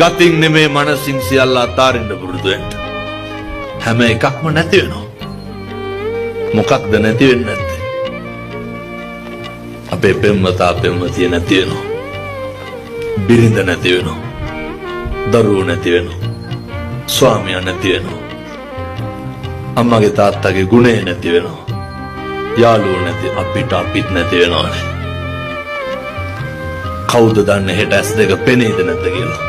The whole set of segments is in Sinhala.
ගතින් නෙමේ මනසින් සියල්ල අතාරින්න පුරුදු වෙන්න. හැම එකක්ම නැති වෙනවා. මොකක්ද නැති වෙන්නේ නැත්තේ? අපේ පෙම්වතා පෙම්වතිය නැති වෙනවා. බිරිඳ නැති වෙනවා. දරුවෝ නැති වෙනවා. ස්වාමියා නැති වෙනවා. අම්මගේ තාත්තගේ ගුණය නැති වෙනවා. යාළුවෝ නැති අපිත් නැති වෙනවානේ. කවුද දන්නේ හෙට ඇස් දෙක පෙනේද නැද්ද කියලා?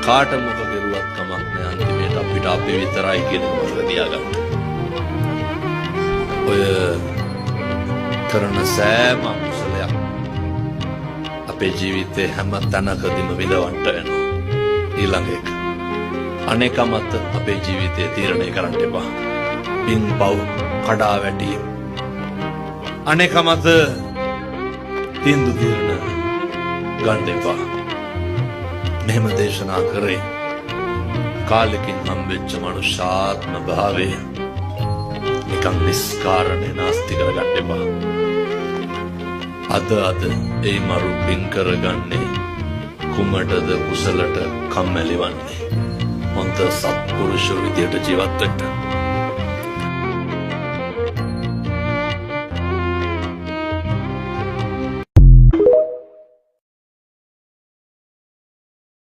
කාට මොක කෙරුවත් කමක් නෑ, අන්තිමේට අපිට අපි විතරයි කියන එක මතක තියාගන්න. ඔය කරන සෑම කුසලයක් අපේ ජීවිතේ හැම තැනකදීම විඳවන්න වෙනවා. ඊළඟ එක අනේකමත් අපේ ජීවිතේ තීරණය කරන්න එපා. පින් පව් කඩා වැටීම අනේකමත් තීන්දුව తీරන ගන්න එපා. මෙහෙම දේශනා කරේ කාලෙකින් හම්බෙච්ච මනුෂ්‍යාත්ම භාවය නිකන් නිස්කාරණේ නාස්ති කරගන්න එපා. අද ඒ මරු පින් කරගන්නේ කුමටද කුසලට කම්මැලි වන්නේ? හොඳ සත්පුරුෂ විදියට ජීවත් වෙන්න.